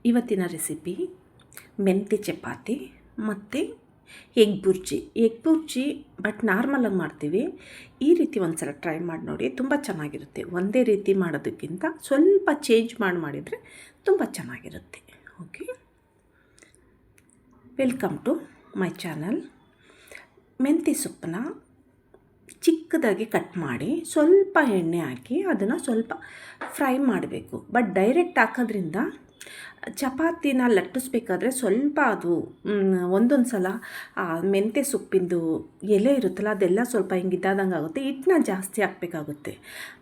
ಇವತ್ತಿನ ರೆಸಿಪಿ ಮೆಂತ್ಯ ಚಪಾತಿ ಮತ್ತು ಎಗ್ ಬುರ್ಜಿ ಬಟ್ ನಾರ್ಮಲಾಗಿ ಮಾಡ್ತೀವಿ. ಈ ರೀತಿ ಒಂದು ಸಲ ಟ್ರೈ ಮಾಡಿ ನೋಡಿ, ತುಂಬ ಚೆನ್ನಾಗಿರುತ್ತೆ. ಒಂದೇ ರೀತಿ ಮಾಡೋದಕ್ಕಿಂತ ಸ್ವಲ್ಪ ಚೇಂಜ್ ಮಾಡಿದರೆ ತುಂಬ ಚೆನ್ನಾಗಿರುತ್ತೆ. Okay, welcome to my channel. ಮೆಂತ್ಯ ಸೊಪ್ಪನ್ನ ಚಿಕ್ಕದಾಗಿ ಕಟ್ ಮಾಡಿ ಸ್ವಲ್ಪ ಎಣ್ಣೆ ಹಾಕಿ ಅದನ್ನು ಸ್ವಲ್ಪ ಫ್ರೈ ಮಾಡಬೇಕು. ಬಟ್ ಡೈರೆಕ್ಟ್ ಹಾಕೋದ್ರಿಂದ ಚಪಾತಿನ ಲಟ್ಟಿಸ್ಬೇಕಾದ್ರೆ ಸ್ವಲ್ಪ ಅದು ಒಂದೊಂದು ಸಲ ಮೆಂತ್ಯ ಸೊಪ್ಪಿಂದು ಎಲೆ ಇರುತ್ತಲ್ಲ ಅದೆಲ್ಲ ಸ್ವಲ್ಪ ಹಿಂಗಿದ್ದಾದಂಗೆ ಆಗುತ್ತೆ. ಹಿಟ್ಟನ್ನ ಜಾಸ್ತಿ ಹಾಕಬೇಕಾಗುತ್ತೆ.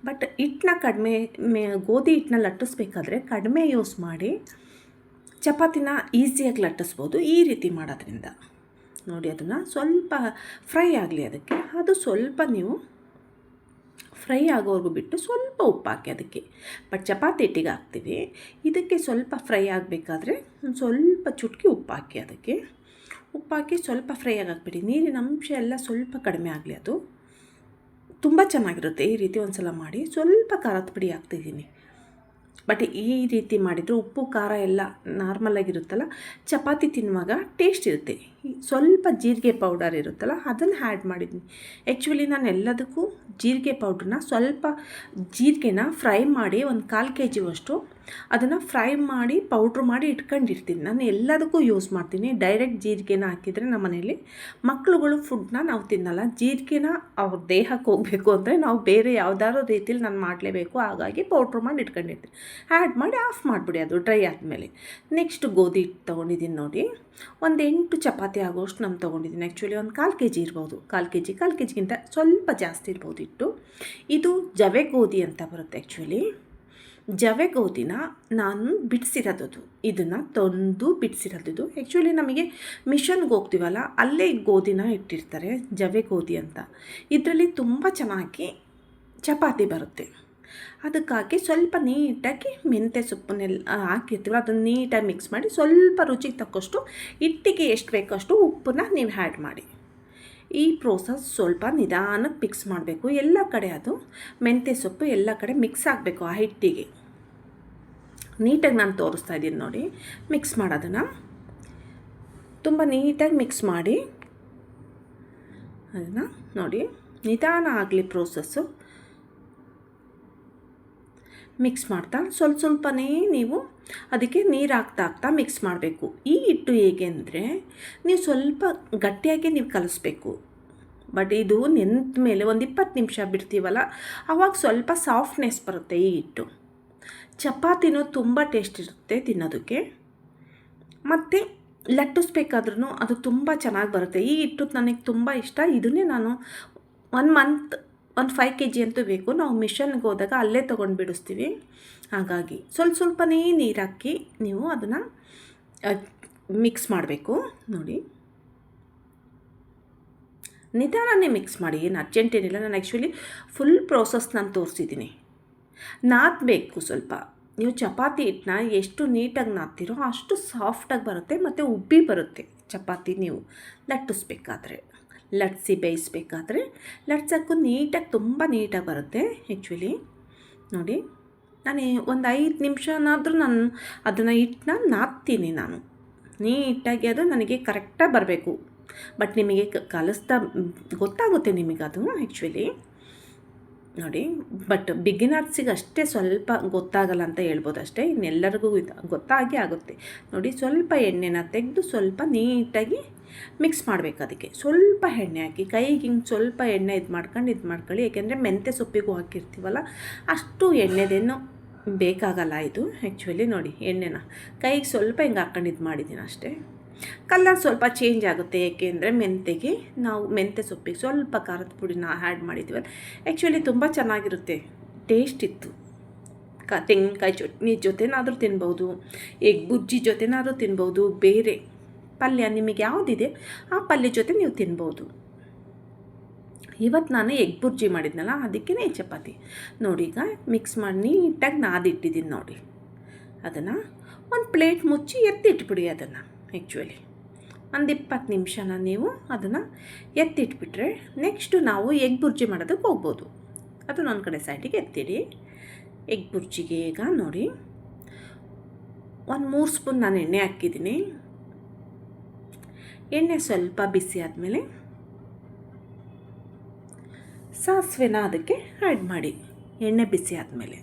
ಬಟ್ ಹಿಟ್ಟನ್ನ ಕಡಿಮೆ ಗೋಧಿ ಹಿಟ್ಟನ್ನ ಲಟ್ಟಿಸ್ಬೇಕಾದ್ರೆ ಕಡಿಮೆ ಯೂಸ್ ಮಾಡಿ ಚಪಾತಿನ ಈಸಿಯಾಗಿ ಲಟ್ಟಿಸ್ಬೋದು ಈ ರೀತಿ ಮಾಡೋದ್ರಿಂದ. ನೋಡಿ, ಅದನ್ನು ಸ್ವಲ್ಪ ಫ್ರೈ ಆಗಲಿ. ಅದು ಸ್ವಲ್ಪ ನೀವು ಫ್ರೈ ಆಗೋವರೆಗೂ ಬಿಟ್ಟು ಸ್ವಲ್ಪ ಉಪ್ಪು ಹಾಕಿ ಅದಕ್ಕೆ. ಬಟ್ ಚಪಾತಿ ಹಿಟ್ಟಿಗೆ ಹಾಕ್ತೀವಿ, ಇದಕ್ಕೆ ಸ್ವಲ್ಪ ಫ್ರೈ ಆಗಬೇಕಾದ್ರೆ ಸ್ವಲ್ಪ ಚುಟ್ಕಿ ಉಪ್ಪು ಹಾಕಿ ಅದಕ್ಕೆ. ಉಪ್ಪು ಹಾಕಿ ಸ್ವಲ್ಪ ಫ್ರೈ ಹಾಕ್ಬಿಡಿ. ನೀರಿನ ಅಂಶ ಎಲ್ಲ ಸ್ವಲ್ಪ ಕಡಿಮೆ ಆಗಲಿ. ಅದು ತುಂಬ ಚೆನ್ನಾಗಿರುತ್ತೆ. ಈ ರೀತಿ ಒಂದು ಸಲ ಮಾಡಿ. ಸ್ವಲ್ಪ ಖಾರದ ಪುಡಿ ಹಾಕ್ತಿದ್ದೀನಿ. ಬಟ್ ಈ ರೀತಿ ಮಾಡಿದರೆ ಉಪ್ಪು ಖಾರ ಎಲ್ಲ ನಾರ್ಮಲಾಗಿರುತ್ತಲ್ಲ, ಚಪಾತಿ ತಿನ್ನುವಾಗ ಟೇಸ್ಟ್ ಇರುತ್ತೆ. ಸ್ವಲ್ಪ ಜೀರಿಗೆ ಪೌಡರ್ ಇರುತ್ತಲ್ಲ ಅದನ್ನು ಆ್ಯಡ್ ಮಾಡಿದ್ದೀನಿ. ಆ್ಯಕ್ಚುಲಿ ನಾನು ಎಲ್ಲದಕ್ಕೂ ಜೀರಿಗೆ ಪೌಡ್ರನ್ನ ಸ್ವಲ್ಪ ಜೀರಿಗೆನ ಫ್ರೈ ಮಾಡಿ ಒಂದು 1/4 kg ಅದನ್ನು ಫ್ರೈ ಮಾಡಿ ಪೌಡ್ರ್ ಮಾಡಿ ಇಟ್ಕೊಂಡಿರ್ತೀನಿ. ನಾನು ಎಲ್ಲದಕ್ಕೂ ಯೂಸ್ ಮಾಡ್ತೀನಿ. ಡೈರೆಕ್ಟ್ ಜೀರಿಗೆನ ಹಾಕಿದರೆ ನಮ್ಮ ಮನೇಲಿ ಮಕ್ಕಳುಗಳು ಫುಡ್ನ ನಾವು ತಿನ್ನಲ್ಲ. ಜೀರಿಗೆನ ಅವ್ರ ದೇಹಕ್ಕೆ ಹೋಗಬೇಕು ಅಂದರೆ ನಾವು ಬೇರೆ ಯಾವುದಾದ್ರೂ ರೀತಿಲಿ ನಾನು ಮಾಡಲೇಬೇಕು. ಹಾಗಾಗಿ ಪೌಡ್ರ್ ಮಾಡಿ ಇಟ್ಕೊಂಡಿರ್ತೀನಿ. ಆ್ಯಡ್ ಮಾಡಿ ಆಫ್ ಮಾಡಿಬಿಡಿ ಅದು ಡ್ರೈ ಆದಮೇಲೆ. ನೆಕ್ಸ್ಟ್ ಗೋಧಿ ಹಿಟ್ಟು ತೊಗೊಂಡಿದ್ದೀನಿ. ನೋಡಿ, ಒಂದು 8 ಚಪಾತಿ ಆಗೋಷ್ಟು ನಾನು ತೊಗೊಂಡಿದ್ದೀನಿ. ಆ್ಯಕ್ಚುಲಿ ಒಂದು 1/4 kg ಇರ್ಬೋದು. 1/4 kgಗಿಂತ ಸ್ವಲ್ಪ ಜಾಸ್ತಿ ಇರ್ಬೋದು ಹಿಟ್ಟು. ಇದು ಜವೆ ಗೋಧಿ ಅಂತ ಬರುತ್ತೆ. ಆ್ಯಕ್ಚುಲಿ ಜವೆ ಗೋಧಿನ ನಾನು ಬಿಡಿಸಿರೋದು. ಇದನ್ನು ತಂದು ಬಿಡಿಸಿರೋದು. ಆ್ಯಕ್ಚುಲಿ ನಮಗೆ ಮಿಷನ್ಗೆ ಹೋಗ್ತೀವಲ್ಲ ಅಲ್ಲೇ ಗೋಧಿನ ಇಟ್ಟಿರ್ತಾರೆ, ಜವೆ ಗೋಧಿ ಅಂತ. ಇದರಲ್ಲಿ ತುಂಬ ಚೆನ್ನಾಗಿ ಚಪಾತಿ ಬರುತ್ತೆ. ಅದಕ್ಕಾಗಿ ಸ್ವಲ್ಪ ನೀಟಾಗಿ ಮೆಂತ್ಯ ಸೊಪ್ಪನ್ನೆಲ್ಲ ಹಾಕಿರ್ತೀವಲ್ಲ ಅದನ್ನು ನೀಟಾಗಿ ಮಿಕ್ಸ್ ಮಾಡಿ ಸ್ವಲ್ಪ ರುಚಿಗೆ ತಕ್ಕಷ್ಟು ಹಿಟ್ಟಿಗೆ ಎಷ್ಟು ಬೇಕಷ್ಟು ಉಪ್ಪನ್ನ ನೀವು ಆ್ಯಡ್ ಮಾಡಿ. ಈ ಪ್ರೋಸೆಸ್ ಸ್ವಲ್ಪ ನಿಧಾನಕ್ಕೆ ಮಿಕ್ಸ್ ಮಾಡಬೇಕು. ಎಲ್ಲ ಕಡೆ ಅದು ಮೆಂತ್ಯ ಸೊಪ್ಪು ಎಲ್ಲ ಕಡೆ ಮಿಕ್ಸ್ ಆಗಬೇಕು ಆ ಹಿಟ್ಟಿಗೆ. ನೀಟಾಗಿ ನಾನು ತೋರಿಸ್ತಾ ಇದ್ದೀನಿ ನೋಡಿ. ಮಿಕ್ಸ್ ಮಾಡೋದನ್ನು ತುಂಬ ನೀಟಾಗಿ ಮಿಕ್ಸ್ ಮಾಡಿ ಅದನ್ನು ನೋಡಿ ನಿಧಾನ ಆಗಲಿ ಪ್ರೋಸೆಸ್ಸು. ಮಿಕ್ಸ್ ಮಾಡ್ತಾ ಸ್ವಲ್ಪನೇ ನೀವು ಅದಕ್ಕೆ ನೀರು ಹಾಕ್ತಾ ಮಿಕ್ಸ್ ಮಾಡಬೇಕು. ಈ ಹಿಟ್ಟು ಹೇಗೆ ಅಂದರೆ ನೀವು ಸ್ವಲ್ಪ ಗಟ್ಟಿಯಾಗಿ ನೀವು ಕಲಿಸ್ಬೇಕು. ಬಟ್ ಇದು ನೆಂದ ಮೇಲೆ ಒಂದು 20 ನಿಮಿಷ ಬಿಡ್ತೀವಲ್ಲ ಆವಾಗ ಸ್ವಲ್ಪ ಸಾಫ್ಟ್ನೆಸ್ ಬರುತ್ತೆ ಈ ಹಿಟ್ಟು. ಚಪಾತಿನೂ ತುಂಬ ಟೇಸ್ಟ್ ಇರುತ್ತೆ ತಿನ್ನೋದಕ್ಕೆ. ಮತ್ತು ಲಟ್ಟಿಸ್ಬೇಕಾದ್ರೂ ಅದು ತುಂಬ ಚೆನ್ನಾಗಿ ಬರುತ್ತೆ. ಈ ಹಿಟ್ಟು ನನಗೆ ತುಂಬ ಇಷ್ಟ. ಇದನ್ನೇ ನಾನು 1 ಮಂತ್ ಒಂದು 5 kg ಅಂತೂ ಬೇಕು. ನಾವು ಮಿಷನ್ಗೆ ಹೋದಾಗ ಅಲ್ಲೇ ತೊಗೊಂಡು ಬಿಡಿಸ್ತೀವಿ. ಹಾಗಾಗಿ ಸ್ವಲ್ಪನೇ ನೀರು ಹಾಕಿ ನೀವು ಅದನ್ನು ಮಿಕ್ಸ್ ಮಾಡಬೇಕು. ನೋಡಿ, ನಿಧಾನನೇ ಮಿಕ್ಸ್ ಮಾಡಿ, ಏನು ಅರ್ಜೆಂಟ್ ಏನಿಲ್ಲ. ನಾನು ಆ್ಯಕ್ಚುಲಿ ಫುಲ್ ಪ್ರೋಸೆಸ್ ನಾನು ತೋರಿಸಿದ್ದೀನಿ. ನಾದಬೇಕು ಸ್ವಲ್ಪ. ನೀವು ಚಪಾತಿ ಹಿಟ್ಟನ್ನ ಎಷ್ಟು ನೀಟಾಗಿ ನಾದ್ತೀರೋ ಅಷ್ಟು ಸಾಫ್ಟಾಗಿ ಬರುತ್ತೆ ಮತ್ತು ಉಬ್ಬಿ ಬರುತ್ತೆ ಚಪಾತಿ. ನೀವು ಲಟ್ಟಿಸ್ಬೇಕಾದ್ರೆ ಲಟ್ಟಿಸಿ ಬೇಯಿಸ್ಬೇಕಾದ್ರೆ ಲಟ್ಸೋಕ್ಕೂ ನೀಟಾಗಿ ತುಂಬ ನೀಟಾಗಿ ಬರುತ್ತೆ. ಆ್ಯಕ್ಚುಲಿ ನೋಡಿ, ನಾನು ಒಂದು 5 ನಿಮಿಷನಾದರೂ ನಾನು ಅದನ್ನು ಹಿಟ್ಟನ್ನ ನಾದ್ತೀನಿ. ನಾನು ನೀಟಾಗಿ ಅದು ನನಗೆ ಕರೆಕ್ಟಾಗಿ ಬರಬೇಕು. ಬಟ್ ನಿಮಗೆ ಕಲಿಸ್ತಾ ಗೊತ್ತಾಗುತ್ತೆ ನಿಮಗದು ಆ್ಯಕ್ಚುಲಿ ನೋಡಿ. ಬಟ್ ಬಿಗಿನರ್ಸಿಗೆ ಅಷ್ಟೇ ಸ್ವಲ್ಪ ಗೊತ್ತಾಗಲ್ಲ ಅಂತ ಹೇಳ್ಬೋದು ಅಷ್ಟೇ. ಇನ್ನೆಲ್ಲರಿಗೂ ಗೊತ್ತಾಗಿ ಆಗುತ್ತೆ. ನೋಡಿ, ಸ್ವಲ್ಪ ಎಣ್ಣೆನ ತೆಗೆದು ಸ್ವಲ್ಪ ನೀಟಾಗಿ ಮಿಕ್ಸ್ ಮಾಡಬೇಕು. ಅದಕ್ಕೆ ಸ್ವಲ್ಪ ಎಣ್ಣೆ ಹಾಕಿ ಕೈಗೆ ಹಿಂಗೆ ಸ್ವಲ್ಪ ಎಣ್ಣೆ ಇದು ಮಾಡ್ಕೊಳ್ಳಿ. ಏಕೆಂದರೆ ಮೆಂತ್ಯ ಸೊಪ್ಪಿಗೂ ಹಾಕಿರ್ತೀವಲ್ಲ ಅಷ್ಟು ಎಣ್ಣೆದೇನು ಬೇಕಾಗಲ್ಲ ಇದು. ಆ್ಯಕ್ಚುಲಿ ನೋಡಿ, ಎಣ್ಣೆನ ಕೈಗೆ ಸ್ವಲ್ಪ ಹಿಂಗೆ ಹಾಕ್ಕೊಂಡು ಇದು ಮಾಡಿದ್ದೀನಿ ಅಷ್ಟೇ. ಕಲರ್ ಸ್ವಲ್ಪ ಚೇಂಜ್ ಆಗುತ್ತೆ. ಏಕೆಂದರೆ ನಾವು ಮೆಂತ್ಯ ಸೊಪ್ಪಿಗೆ ಸ್ವಲ್ಪ ಖಾರದ ಪುಡಿನ ಆ್ಯಡ್ ಮಾಡಿದ್ದೀವಲ್ಲ. ಆ್ಯಕ್ಚುಲಿ ತುಂಬ ಚೆನ್ನಾಗಿರುತ್ತೆ. ಟೇಸ್ಟ್ ಇತ್ತು. ತೆಂಗಿನಕಾಯಿ ಚಟ್ನಿ ಜೊತೆನಾದರೂ ತಿನ್ಬೋದು, ಎಗ್ ಬುರ್ಜಿ ಜೊತೆನಾದರೂ ತಿನ್ಬೋದು, ಬೇರೆ ಪಲ್ಯ ನಿಮಗೆ ಯಾವುದಿದೆ ಆ ಪಲ್ಯ ಜೊತೆ ನೀವು ತಿನ್ಬೋದು. ಇವತ್ತು ನಾನು ಎಗ್ ಬುರ್ಜಿ ಮಾಡಿದ್ನಲ್ಲ ಅದಕ್ಕೇ ಚಪಾತಿ. ನೋಡಿ, ಈಗ ಮಿಕ್ಸ್ ಮಾಡಿ ನೀಟಾಗಿ ನಾದಿಟ್ಟಿದ್ದೀನಿ. ನೋಡಿ, ಅದನ್ನು ಒಂದು ಪ್ಲೇಟ್ ಮುಚ್ಚಿ ಎತ್ತಿಟ್ಬಿಡಿ ಅದನ್ನು. ಆ್ಯಕ್ಚುಲಿ ಒಂದು 20 ನಿಮಿಷನ ನೀವು ಅದನ್ನು ಎತ್ತಿಟ್ಬಿಟ್ರೆ ನೆಕ್ಸ್ಟು ನಾವು ಎಗ್ ಬುರ್ಜಿ ಮಾಡೋದಕ್ಕೆ ಹೋಗ್ಬೋದು. ಅದನ್ನೊಂದು ಕಡೆ ಸೈಡಿಗೆ ಎತ್ತಿಡಿ. ಎಗ್ ಬುರ್ಜಿಗೆ ಈಗ ನೋಡಿ ಒಂದು 3 ಸ್ಪೂನ್ ನಾನು ಎಣ್ಣೆ ಹಾಕಿದ್ದೀನಿ. ಎಣ್ಣೆ ಸ್ವಲ್ಪ ಬಿಸಿ ಆದಮೇಲೆ ಸಾಸಿವೆನ ಅದಕ್ಕೆ ಆ್ಯಡ್ ಮಾಡಿ. ಎಣ್ಣೆ ಬಿಸಿ ಆದಮೇಲೆ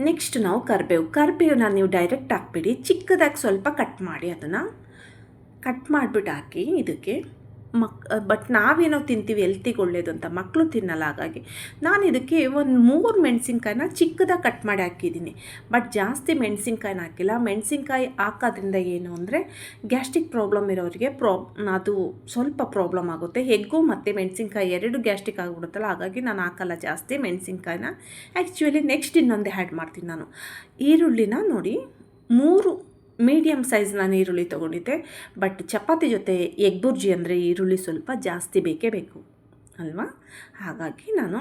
ನೆಕ್ಸ್ಟ್ ನಾವು ಕರಿಬೇವನ್ನ ನೀವು ಡೈರೆಕ್ಟ್ ಹಾಕ್ಬಿಡಿ, ಚಿಕ್ಕದಾಗಿ ಸ್ವಲ್ಪ ಕಟ್ ಮಾಡಿ, ಅದನ್ನು ಕಟ್ ಮಾಡಿಬಿಟ್ಟು ಹಾಕಿ ಇದಕ್ಕೆ. ಬಟ್ ನಾವೇನೋ ತಿಂತೀವಿ ಹೆಲ್ತಿಗೆ ಒಳ್ಳೇದು ಅಂತ, ಮಕ್ಕಳು ತಿನ್ನಲ್ಲ. ಹಾಗಾಗಿ ನಾನು ಇದಕ್ಕೆ ಒಂದು 3 ಮೆಣಸಿನ್ಕಾಯಿನ ಚಿಕ್ಕದಾಗಿ ಕಟ್ ಮಾಡಿ ಹಾಕಿದ್ದೀನಿ. ಬಟ್ ಜಾಸ್ತಿ ಮೆಣಸಿನ್ಕಾಯಿನ ಹಾಕಿಲ್ಲ. ಮೆಣಸಿನ್ಕಾಯಿ ಹಾಕೋದ್ರಿಂದ ಏನು ಅಂದರೆ ಗ್ಯಾಸ್ಟ್ರಿಕ್ ಪ್ರಾಬ್ಲಮ್ ಇರೋರಿಗೆ ಅದು ಸ್ವಲ್ಪ ಪ್ರಾಬ್ಲಮ್ ಆಗುತ್ತೆ. ಎಗ್ಗು ಮತ್ತು ಮೆಣಸಿನ್ಕಾಯಿ 2 ಗ್ಯಾಸ್ಟ್ರಿಕ್ ಆಗಿಬಿಡುತ್ತಲ್ಲ, ಹಾಗಾಗಿ ನಾನು ಹಾಕಲ್ಲ ಜಾಸ್ತಿ ಮೆಣಸಿನ್ಕಾಯಿನ. ಆ್ಯಕ್ಚುಲಿ ನೆಕ್ಸ್ಟ್ ಇನ್ನೊಂದೇ ಆ್ಯಡ್ ಮಾಡ್ತೀನಿ ನಾನು. ಈರುಳ್ಳಿನ ನೋಡಿ 3 ಮೀಡಿಯಮ್ ಸೈಜ್ನ ಈರುಳ್ಳಿ ತೊಗೊಂಡಿದ್ದೆ. ಬಟ್ ಚಪಾತಿ ಜೊತೆ ಎಗ್ ಬುರ್ಜಿ ಅಂದರೆ ಈರುಳ್ಳಿ ಸ್ವಲ್ಪ ಜಾಸ್ತಿ ಬೇಕೇ ಬೇಕು ಅಲ್ವಾ. ಹಾಗಾಗಿ ನಾನು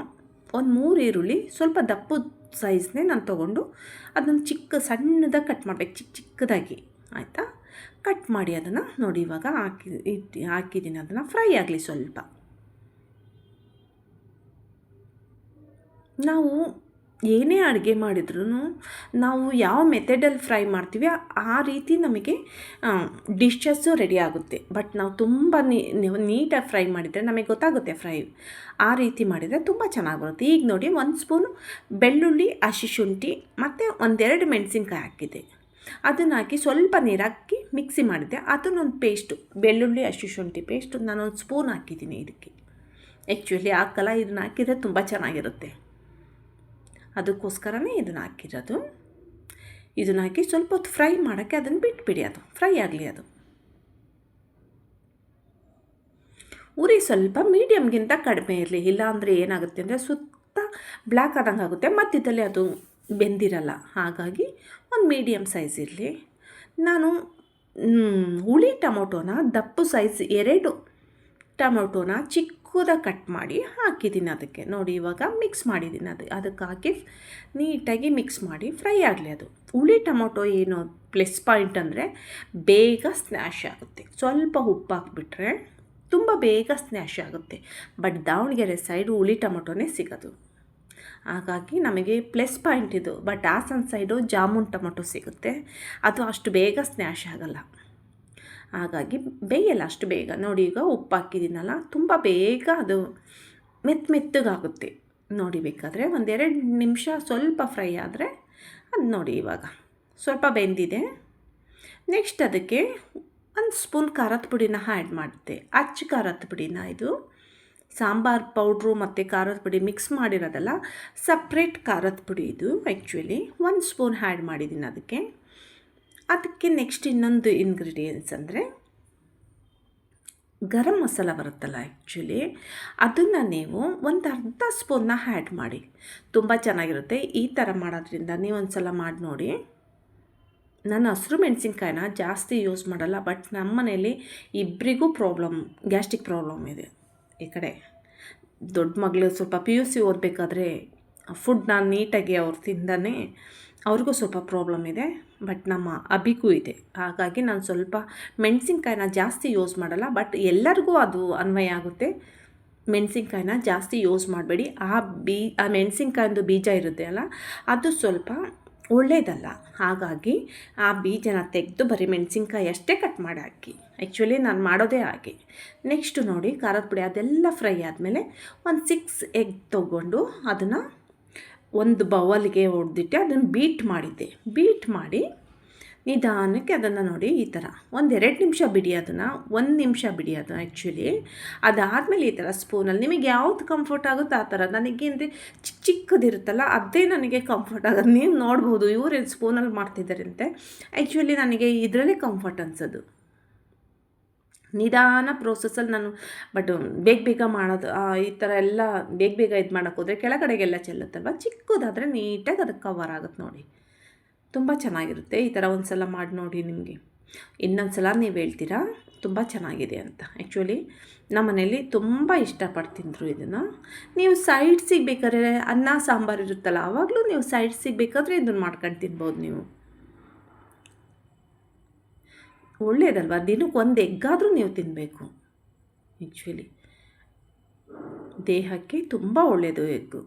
ಒಂದು 3 ಈರುಳ್ಳಿ ಸ್ವಲ್ಪ ದಪ್ಪದ ಸೈಜ್ನೇ ನಾನು ತೊಗೊಂಡು ಅದನ್ನು ಸಣ್ಣದಾಗಿ ಕಟ್ ಮಾಡಬೇಕು, ಚಿಕ್ಕದಾಗಿ. ಆಯಿತಾ, ಕಟ್ ಮಾಡಿ ಅದನ್ನು ನೋಡಿ ಇವಾಗ ಹಾಕಿದ್ದೀನಿ. ಅದನ್ನು ಫ್ರೈ ಆಗಲಿ ಸ್ವಲ್ಪ. ನಾವು ಏನೇ ಅಡುಗೆ ಮಾಡಿದ್ರೂ ನಾವು ಯಾವ ಮೆಥಡಲ್ಲಿ ಫ್ರೈ ಮಾಡ್ತೀವಿ ಆ ರೀತಿ ನಮಗೆ ಡಿಶಸ್ಸು ರೆಡಿ ಆಗುತ್ತೆ. ಬಟ್ ನಾವು ತುಂಬ ನೀಟಾಗಿ ಫ್ರೈ ಮಾಡಿದರೆ ನಮಗೆ ಗೊತ್ತಾಗುತ್ತೆ ಫ್ರೈ. ಆ ರೀತಿ ಮಾಡಿದರೆ ತುಂಬ ಚೆನ್ನಾಗಿ ಬರುತ್ತೆ. ಈಗ ನೋಡಿ 1 ಸ್ಪೂನು ಬೆಳ್ಳುಳ್ಳಿ, ಹಸಿ ಶುಂಠಿ ಮತ್ತು 1-2 ಮೆಣಸಿನ್ಕಾಯಿ ಹಾಕಿದೆ. ಅದನ್ನು ಹಾಕಿ ಸ್ವಲ್ಪ ನೀರು ಹಾಕಿ ಮಿಕ್ಸಿ ಮಾಡಿದ್ದೆ. ಅದನ್ನೊಂದು ಪೇಸ್ಟು, ಬೆಳ್ಳುಳ್ಳಿ ಹಸಿ ಶುಂಠಿ ಪೇಸ್ಟು ನಾನೊಂದು ಸ್ಪೂನ್ ಹಾಕಿದ್ದೀನಿ ಇದಕ್ಕೆ. ಆ್ಯಕ್ಚುಲಿ ಹಾಕಲ್ಲ, ಇದನ್ನು ಹಾಕಿದರೆ ತುಂಬ ಚೆನ್ನಾಗಿರುತ್ತೆ, ಅದಕ್ಕೋಸ್ಕರನೇ ಇದನ್ನು ಹಾಕಿರೋದು. ಇದನ್ನು ಹಾಕಿ ಸ್ವಲ್ಪ ಹೊತ್ತು ಫ್ರೈ ಮಾಡೋಕ್ಕೆ ಅದನ್ನು ಬಿಟ್ಬಿಡಿ, ಅದು ಫ್ರೈ ಆಗಲಿ. ಅದು ಉರಿ ಸ್ವಲ್ಪ ಮೀಡಿಯಮ್ಗಿಂತ ಕಡಿಮೆ ಇರಲಿ, ಇಲ್ಲಾಂದರೆ ಏನಾಗುತ್ತೆ ಅಂದರೆ ಸುತ್ತ ಬ್ಲ್ಯಾಕ್ ಆದಂಗೆ ಆಗುತ್ತೆ, ಮಧ್ಯದಲ್ಲಿ ಅದು ಬೆಂದಿರಲ್ಲ. ಹಾಗಾಗಿ ಒಂದು ಮೀಡಿಯಮ್ ಸೈಜ್ ಇರಲಿ. ನಾನು ಹುಳಿ ಟೊಮೊಟೊನ ದಪ್ಪು ಸೈಜ್ 2 ಟೊಮೊಟೊನ ಚಿಕ್ಕದಾಗಿ ಕಟ್ ಮಾಡಿ ಹಾಕಿದ್ದೀನಿ ಅದಕ್ಕೆ. ನೋಡಿ ಇವಾಗ ಮಿಕ್ಸ್ ಮಾಡಿದ್ದೀನಿ. ಅದಕ್ಕೆ ಹಾಕಿ ನೀಟಾಗಿ ಮಿಕ್ಸ್ ಮಾಡಿ ಫ್ರೈ ಆಗಲಿ. ಅದು ಹುಳಿ ಟೊಮೊಟೊ ಏನು ಪ್ಲಸ್ ಪಾಯಿಂಟ್ ಅಂದರೆ ಬೇಗ ಸ್ನ್ಯಾಶ್ ಆಗುತ್ತೆ. ಸ್ವಲ್ಪ ಉಪ್ಪು ಹಾಕ್ಬಿಟ್ರೆ ತುಂಬ ಬೇಗ ಸ್ನ್ಯಾಶ್ ಆಗುತ್ತೆ. ಬಟ್ ದಾವಣಗೆರೆ ಸೈಡು ಹುಳಿ ಟೊಮೊಟೊನೇ ಸಿಗೋದು, ಹಾಗಾಗಿ ನಮಗೆ ಪ್ಲಸ್ ಪಾಯಿಂಟ್ ಇದು. But Hassan side jamun tomato ಸಿಗುತ್ತೆ, ಅದು ಅಷ್ಟು ಬೇಗ ಸ್ನ್ಯಾಶ್ ಆಗೋಲ್ಲ, ಹಾಗಾಗಿ ಬೇಯಲ್ಲ ಅಷ್ಟು ಬೇಗ. ನೋಡಿ ಈಗ ಉಪ್ಪು ಹಾಕಿದ್ದೀನಲ್ಲ, ತುಂಬ ಬೇಗ ಅದು ಮೆತ್ತಗಾಗುತ್ತೆ. ನೋಡಿ ಬೇಕಾದರೆ 1-2 ನಿಮಿಷ ಸ್ವಲ್ಪ ಫ್ರೈ ಆದರೆ ಅದು ನೋಡಿ ಇವಾಗ ಸ್ವಲ್ಪ ಬೆಂದಿದೆ. ನೆಕ್ಸ್ಟ್ ಅದಕ್ಕೆ 1 ಸ್ಪೂನ್ ಖಾರದ ಪುಡಿನ ಆ್ಯಡ್ ಮಾಡಿದೆ. ಅಚ್ಚ ಖಾರದ ಪುಡಿನ, ಇದು ಸಾಂಬಾರು ಪೌಡ್ರು ಮತ್ತು ಖಾರದ ಪುಡಿ ಮಿಕ್ಸ್ ಮಾಡಿರೋದಲ್ಲ, ಸಪ್ರೇಟ್ ಖಾರದ ಪುಡಿ ಇದು. ಆ್ಯಕ್ಚುಲಿ 1 ಸ್ಪೂನ್ ಆ್ಯಡ್ ಮಾಡಿದ್ದೀನಿ ಅದಕ್ಕೆ ನೆಕ್ಸ್ಟ್ ಇನ್ನೊಂದು ಇಂಗ್ರೀಡಿಯೆಂಟ್ಸ್ ಅಂದರೆ ಗರಂ ಮಸಾಲ ಬರುತ್ತಲ್ಲ, ಆ್ಯಕ್ಚುಲಿ ಅದನ್ನು ನೀವು ಒಂದು ಅರ್ಧ ಸ್ಪೂನ್ನ ಆ್ಯಡ್ ಮಾಡಿ. ತುಂಬ ಚೆನ್ನಾಗಿರುತ್ತೆ. ಈ ಥರ ಮಾಡೋದ್ರಿಂದ ನೀವೊಂದು ಸಲ ಮಾಡಿ ನೋಡಿ. ನಾನು ಹಸಿರು ಮೆಣಸಿನ್ಕಾಯಿನ ಜಾಸ್ತಿ ಯೂಸ್ ಮಾಡಲ್ಲ. ಬಟ್ ನಮ್ಮ ಮನೇಲಿ ಇಬ್ಬರಿಗೂ ಗ್ಯಾಸ್ಟ್ರಿಕ್ ಪ್ರಾಬ್ಲಮ್ ಇದೆ. ಈ ಕಡೆ ದೊಡ್ಡ ಮಗಳು ಸ್ವಲ್ಪ PUC ಓದಬೇಕಾದ್ರೆ ಫುಡ್ನ ನೀಟಾಗಿ ಅವ್ರು ತಿಂದಾನೆ ಅವ್ರಿಗೂ ಸ್ವಲ್ಪ ಪ್ರಾಬ್ಲಮ್ ಇದೆ. ಬಟ್ ನಮ್ಮ ಅಭಿಗೂ ಇದೆ. ಹಾಗಾಗಿ ನಾನು ಸ್ವಲ್ಪ ಮೆಣಸಿನ್ಕಾಯಿನ ಜಾಸ್ತಿ ಯೂಸ್ ಮಾಡಲ್ಲ. ಬಟ್ ಎಲ್ಲರಿಗೂ ಅದು ಅನ್ವಯ ಆಗುತ್ತೆ. ಮೆಣಸಿನ್ಕಾಯಿನ ಜಾಸ್ತಿ ಯೂಸ್ ಮಾಡಬೇಡಿ. ಆ ಮೆಣಸಿನ್ಕಾಯಿಂದು ಬೀಜ ಇರುತ್ತೆ ಅಲ್ಲ, ಅದು ಸ್ವಲ್ಪ ಒಳ್ಳೆಯದಲ್ಲ. ಹಾಗಾಗಿ ಆ ಬೀಜನ ತೆಗೆದು ಬರೀ ಮೆಣಸಿನ್ಕಾಯಿ ಅಷ್ಟೇ ಕಟ್ ಮಾಡಿ ಹಾಕಿ. ಆ್ಯಕ್ಚುಲಿ ನಾನು ಮಾಡೋದೇ ಹಾಗೆ. ನೆಕ್ಸ್ಟು ನೋಡಿ ಖಾರದ ಪುಡಿ ಅದೆಲ್ಲ ಫ್ರೈ ಆದಮೇಲೆ ಒಂದು 6 ಎಗ್ ತೊಗೊಂಡು ಅದನ್ನು ಒಂದು ಬೌಲ್ಗೆ ಹೊಡೆದಿಟ್ಟು ಅದನ್ನು ಬೀಟ್ ಮಾಡಿ ನಿಧಾನಕ್ಕೆ ಅದನ್ನು ನೋಡಿ ಈ ಥರ 1-2 ನಿಮಿಷ ಬಿಡಿ. ಅದನ್ನು 1 ನಿಮಿಷ ಬಿಡಿ. ಅದು ಆ್ಯಕ್ಚುಲಿ ಅದಾದಮೇಲೆ ಈ ಥರ ಸ್ಪೂನಲ್ಲಿ ನಿಮಗೆ ಯಾವ್ದು ಕಂಫರ್ಟ್ ಆಗುತ್ತೋ ಆ ಥರ. ನನಗೇಂದರೆ ಚಿಕ್ಕದಿರುತ್ತಲ್ಲ ಅದೇ ನನಗೆ ಕಂಫರ್ಟ್ ಆಗೋದು. ನೀವು ನೋಡ್ಬೋದು ಇವರು ಸ್ಪೂನಲ್ಲಿ ಮಾಡ್ತಿದ್ದಾರಂತೆ. ಆ್ಯಕ್ಚುಲಿ ನನಗೆ ಇದರಲ್ಲೇ ಕಂಫರ್ಟ್ ಅನಿಸೋದು. ನಿಧಾನ ಪ್ರೋಸೆಸ್ಸಲ್ಲಿ ನಾನು ಬಟ್ ಬೇಗ ಮಾಡೋದು ಈ ಥರ ಎಲ್ಲ ಬೇಗ ಇದು ಮಾಡೋಕ್ಕೋದ್ರೆ ಕೆಳಗಡೆಗೆಲ್ಲ ಚೆಲ್ಲುತ್ತಲ್ವ. ಚಿಕ್ಕದಾದರೆ ನೀಟಾಗಿ ಅದಕ್ಕೆ ಕವರ್ ಆಗುತ್ತೆ. ನೋಡಿ ತುಂಬ ಚೆನ್ನಾಗಿರುತ್ತೆ. ಈ ಥರ ಒಂದು ಸಲ ಮಾಡಿ ನೋಡಿ. ನಿಮಗೆ ಇನ್ನೊಂದು ಸಲ ನೀವು ಹೇಳ್ತೀರಾ ತುಂಬ ಚೆನ್ನಾಗಿದೆ ಅಂತ. ಆ್ಯಕ್ಚುಲಿ ನಮ್ಮ ಮನೇಲಿ ತುಂಬ ಇಷ್ಟಪಟ್ಟು ತಿಂದರು ಇದನ್ನು. ನೀವು ಸೈಡ್ಸಿಗೆ ಬೇಕಾದ್ರೆ ಅನ್ನ ಸಾಂಬಾರು ಇರುತ್ತಲ್ಲ, ಆವಾಗಲೂ ನೀವು ಸೈಡ್ಸಿಗೆ ಬೇಕಾದರೆ ಇದನ್ನು ಮಾಡ್ಕೊಂಡು ತಿನ್ಬೋದು. ನೀವು ಒಳ್ಳೆಯದಲ್ವ, ದಿನಕ್ಕೆ 1 ಎಗ್ಗಾದರೂ ನೀವು ತಿನ್ನಬೇಕು. ಆ್ಯಕ್ಚುಲಿ ದೇಹಕ್ಕೆ ತುಂಬ ಒಳ್ಳೆಯದು ಎಗ್ಗು.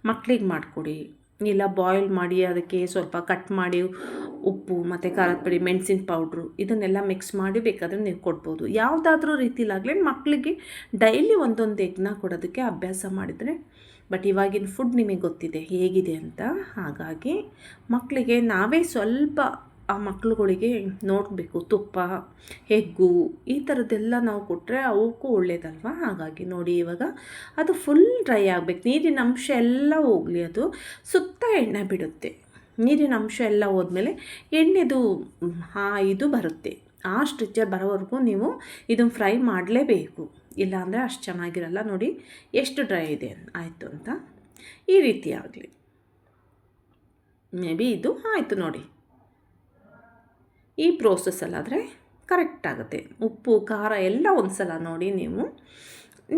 ಮಕ್ಕಳಿಗೆ ಮಾಡಿಕೊಡಿ, ಇಲ್ಲ ಬಾಯ್ಲ್ ಮಾಡಿ ಅದಕ್ಕೆ ಸ್ವಲ್ಪ ಕಟ್ ಮಾಡಿ ಉಪ್ಪು ಮತ್ತು ಖಾರದ ಪುಡಿ, ಮೆಣಸಿನ ಪೌಡ್ರು ಇದನ್ನೆಲ್ಲ ಮಿಕ್ಸ್ ಮಾಡಿ ಬೇಕಾದರೆ ನೀವು ಕೊಡ್ಬೋದು. ಯಾವುದಾದ್ರೂ ರೀತಿಲಾಗಲಿ ಮಕ್ಕಳಿಗೆ ಡೈಲಿ ಒಂದೊಂದು ಎಗ್ನ ಕೊಡೋದಕ್ಕೆ ಅಭ್ಯಾಸ ಮಾಡಿದರೆ, ಬಟ್ ಇವಾಗಿನ ಫುಡ್ ನಿಮಗೆ ಗೊತ್ತಿದೆ ಹೇಗಿದೆ ಅಂತ. ಹಾಗಾಗಿ ಮಕ್ಕಳಿಗೆ ನಾವೇ ಸ್ವಲ್ಪ ಆ ಮಕ್ಕಳುಗಳಿಗೆ ನೋಡಬೇಕು. ತುಪ್ಪ, ಎಗ್ಗು ಈ ಥರದ್ದೆಲ್ಲ ನಾವು ಕೊಟ್ಟರೆ ಅವಕ್ಕೂ ಒಳ್ಳೇದಲ್ವ. ಹಾಗಾಗಿ ನೋಡಿ, ಇವಾಗ ಅದು ಫುಲ್ ಡ್ರೈ ಆಗಬೇಕು. ನೀರಿನ ಅಂಶ ಎಲ್ಲ ಹೋಗಲಿ, ಅದು ಸುತ್ತ ಎಣ್ಣೆ ಬಿಡುತ್ತೆ. ನೀರಿನ ಅಂಶ ಎಲ್ಲ ಹೋದ್ಮೇಲೆ ಎಣ್ಣೆದು ಇದು ಬರುತ್ತೆ. ಆ ಸ್ಟ್ರಿಚ್ಚರ್ ಬರೋವರೆಗೂ ನೀವು ಇದನ್ನು ಫ್ರೈ ಮಾಡಲೇಬೇಕು, ಇಲ್ಲಾಂದರೆ ಅಷ್ಟು ಚೆನ್ನಾಗಿರಲ್ಲ. ನೋಡಿ ಎಷ್ಟು ಡ್ರೈ ಇದೆ ಆಯಿತು ಅಂತ. ಈ ರೀತಿ ಆಗಲಿ. ಮೇ ಬಿ ಇದು ಆಯಿತು ನೋಡಿ. ಈ ಪ್ರೋಸೆಸ್ಸಲ್ಲಾದರೆ ಕರೆಕ್ಟ್ ಆಗುತ್ತೆ. ಉಪ್ಪು ಖಾರ ಎಲ್ಲ ಒಂದು ಸಲ ನೋಡಿ ನೀವು.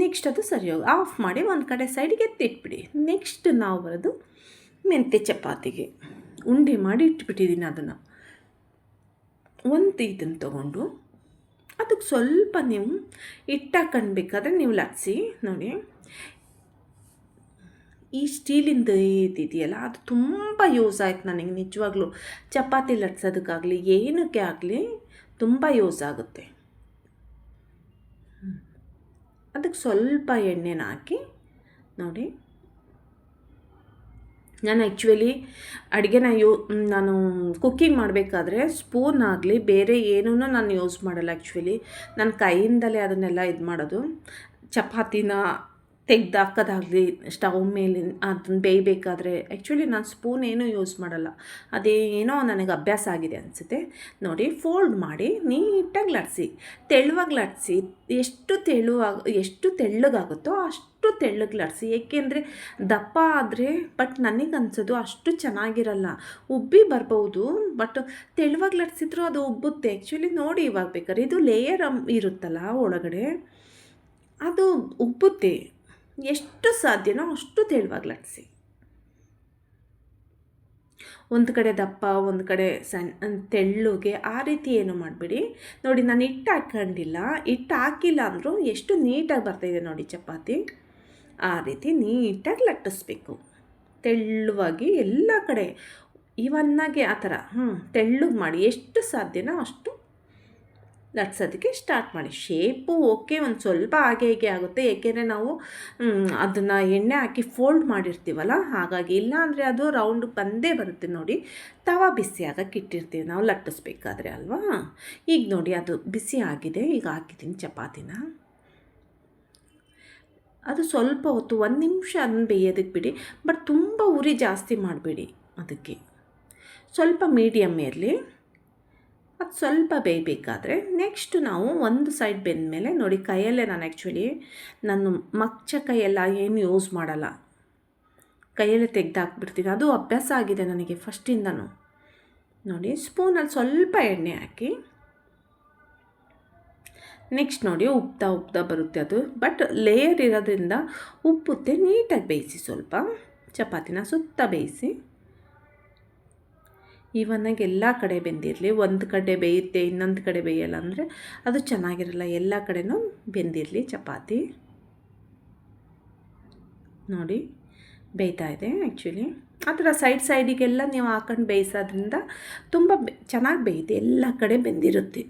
ನೆಕ್ಸ್ಟ್ ಅದು ಸರಿ ಹೋಗಿ ಆಫ್ ಮಾಡಿ ಒಂದು ಕಡೆ ಸೈಡಿಗೆ ಎತ್ತಿಟ್ಬಿಡಿ. ನೆಕ್ಸ್ಟ್ ನಾವು ಬರೋದು ಮೆಂತ್ಯ ಚಪಾತಿಗೆ ಉಂಡೆ ಮಾಡಿ ಇಟ್ಬಿಟ್ಟಿದ್ದೀನಿ. ಅದನ್ನು ಒಂದು ಇದನ್ನು ತೊಗೊಂಡು ಅದಕ್ಕೆ ಸ್ವಲ್ಪ ನೀವು ಹಿಟ್ಟು ಹಾಕೊಂಡ್ಬೇಕಾದ್ರೆ ನೀವು ಲಟ್ಸಿ ನೋಡಿ. ಈ ಸ್ಟೀಲಿಂದ ಇದೆಯಲ್ಲ, ಅದು ತುಂಬ ಯೂಸ್ ಆಯ್ತು ನನಗೆ ನಿಜವಾಗ್ಲೂ. ಚಪಾತಿ ಲಟ್ಸೋದಕ್ಕಾಗಲಿ ಏನಕ್ಕೆ ಆಗಲಿ ತುಂಬ ಯೂಸ್ ಆಗುತ್ತೆ. ಅದಕ್ಕೆ ಸ್ವಲ್ಪ ಎಣ್ಣೆನ ಹಾಕಿ ನೋಡಿ. ನಾನು ಆ್ಯಕ್ಚುಲಿ ಅಡುಗೆನ ನಾನು ಕುಕ್ಕಿಂಗ್ ಮಾಡಬೇಕಾದ್ರೆ ಸ್ಪೂನ್ ಆಗಲಿ ಬೇರೆ ಏನೂ ನಾನು ಯೂಸ್ ಮಾಡಲ್ಲ. ಆ್ಯಕ್ಚುಲಿ ನನ್ನ ಕೈಯಿಂದಲೇ ಅದನ್ನೆಲ್ಲ ಇದು ಮಾಡೋದು. ಚಪಾತಿನ ತೆಗ್ದು ಹಾಕೋದಾಗಲಿ ಸ್ಟವ್ ಮೇಲೆ ಅದನ್ನು ಬೇಯಬೇಕಾದ್ರೆ ಆ್ಯಕ್ಚುಲಿ ನಾನು ಸ್ಪೂನ್ ಏನೂ ಯೂಸ್ ಮಾಡಲ್ಲ. ಅದೇನೋ ನನಗೆ ಅಭ್ಯಾಸ ಆಗಿದೆ ಅನಿಸುತ್ತೆ. ನೋಡಿ, ಫೋಲ್ಡ್ ಮಾಡಿ ನೀಟಾಗಿ ಲಟ್ಸಿ, ತೆಳುವಾಗಿ ಲಟ್ಸಿ. ಎಷ್ಟು ತೆಳ್ಳಗಾಗುತ್ತೋ ಅಷ್ಟು ತೆಳ್ಳಗೆ ಲಟ್ಸಿ. ಏಕೆಂದರೆ ದಪ್ಪ ಆದರೆ ಬಟ್ ನನಗೆ ಅನಿಸೋದು ಅಷ್ಟು ಚೆನ್ನಾಗಿರಲ್ಲ. ಉಬ್ಬಿ ಬರ್ಬೋದು, ಬಟ್ ತೆಳುವಾಗಿ ಲಟ್ಸಿದ್ರು ಅದು ಉಬ್ಬುತ್ತೆ. ಆ್ಯಕ್ಚುಲಿ ನೋಡಿ, ಇವಾಗ ಬೇಕಾದ್ರೆ ಇದು ಲೇಯರ್ ಇರುತ್ತಲ್ಲ ಒಳಗಡೆ, ಅದು ಉಬ್ಬುತ್ತೆ. ಎಷ್ಟು ಸಾಧ್ಯನೋ ಅಷ್ಟು ತೆಳುವಾಗಿ ಲಟ್ಸಿ. ಒಂದು ಕಡೆ ದಪ್ಪ, ಒಂದು ಕಡೆ ತೆಳ್ಳುಗೆ, ಆ ರೀತಿ ಏನು ಮಾಡಬೇಡಿ. ನೋಡಿ, ನಾನು ಹಿಟ್ಟು ಹಾಕ್ಕೊಂಡಿಲ್ಲ. ಹಿಟ್ಟು ಹಾಕಿಲ್ಲ ಅಂದರೂ ಎಷ್ಟು ನೀಟಾಗಿ ಬರ್ತಾಯಿದೆ ನೋಡಿ ಚಪಾತಿ. ಆ ರೀತಿ ನೀಟಾಗಿ ಲಟ್ಟಿಸ್ಬೇಕು, ತೆಳ್ಳುವಾಗಿ ಎಲ್ಲ ಕಡೆ ಇವನ್ನಾಗೆ ಆ ಥರ ತೆಳ್ಳಗೆ ಮಾಡಿ. ಎಷ್ಟು ಸಾಧ್ಯನೋ ಅಷ್ಟು ಲಟ್ಸೋದಕ್ಕೆ ಸ್ಟಾರ್ಟ್ ಮಾಡಿ. ಶೇಪು ಓಕೆ, ಒಂದು ಸ್ವಲ್ಪ ಹಾಗೆ ಹೀಗೆ ಆಗುತ್ತೆ, ಏಕೆಂದರೆ ನಾವು ಅದನ್ನು ಎಣ್ಣೆ ಹಾಕಿ ಫೋಲ್ಡ್ ಮಾಡಿರ್ತೀವಲ್ಲ, ಹಾಗಾಗಿ. ಇಲ್ಲ ಅಂದರೆ ಅದು ರೌಂಡ್ ಬಂದೇ ಬರುತ್ತೆ ನೋಡಿ. ತವಾ ಬಿಸಿ ಆಗಕ್ಕೆ ಇಟ್ಟಿರ್ತೀವಿ ನಾವು ಲಟ್ಟಿಸ್ಬೇಕಾದ್ರೆ ಅಲ್ವಾ. ಈಗ ನೋಡಿ, ಅದು ಬಿಸಿ ಆಗಿದೆ. ಈಗ ಹಾಕಿದ್ದೀನಿ ಚಪಾತಿನ. ಅದು ಸ್ವಲ್ಪ ಹೊತ್ತು 1 ನಿಮಿಷ ಅದನ್ನು ಬೇಯೋದಕ್ಕೆ ಬಿಡಿ. ಬಟ್ ತುಂಬ ಉರಿ ಜಾಸ್ತಿ ಮಾಡಬೇಡಿ. ಅದಕ್ಕೆ ಸ್ವಲ್ಪ ಮೀಡಿಯಮ್ ಇರಲಿ. ಅದು ಸ್ವಲ್ಪ ಬೇಯಬೇಕಾದ್ರೆ ನೆಕ್ಸ್ಟ್ ನಾವು ಒಂದು ಸೈಡ್ ಬೆಂದಮೇಲೆ ನೋಡಿ, ಕೈಯಲ್ಲೇ ನಾನು ಮಚ್ಚ ಕೈಯೆಲ್ಲ ಏನು ಯೂಸ್ ಮಾಡಲ್ಲ. ಕೈಯಲ್ಲೇ ತೆಗೆದಾಕ್ಬಿಡ್ತೀನಿ. ಅದು ಅಭ್ಯಾಸ ಆಗಿದೆ ನನಗೆ ಫಸ್ಟಿಂದನೂ. ನೋಡಿ, ಸ್ಪೂನಲ್ಲಿ ಸ್ವಲ್ಪ ಎಣ್ಣೆ ಹಾಕಿ ನೆಕ್ಸ್ಟ್ ನೋಡಿ ಉಪ್ತಾ ಬರುತ್ತೆ ಅದು. ಬಟ್ ಲೇಯರ್ ಇರೋದ್ರಿಂದ ಉಪ್ಪುತ್ತೆ. ನೀಟಾಗಿ ಬೇಯಿಸಿ, ಸ್ವಲ್ಪ ಚಪಾತಿನ ಸುತ್ತ ಬೇಯಿಸಿ. ಇವನ್ನಾಗಿ ಎಲ್ಲ ಕಡೆ ಬೆಂದಿರಲಿ. ಒಂದು ಕಡೆ ಬೇಯುತ್ತೆ, ಇನ್ನೊಂದು ಕಡೆ ಬೇಯಲ್ಲ ಅಂದರೆ ಅದು ಚೆನ್ನಾಗಿರಲ್ಲ. ಎಲ್ಲ ಕಡೆನೂ ಬೆಂದಿರಲಿ ಚಪಾತಿ. ನೋಡಿ, ಬೇಯ್ತಾ ಇದೆ. ಆ್ಯಕ್ಚುಲಿ ಆ ಥರ ಸೈಡಿಗೆಲ್ಲ ನೀವು ಹಾಕೊಂಡು ಬೇಯಿಸೋದ್ರಿಂದ ತುಂಬ ಚೆನ್ನಾಗಿ ಬೇಯುತ್ತೆ, ಎಲ್ಲ ಕಡೆ ಬೆಂದಿರುತ್ತೆ.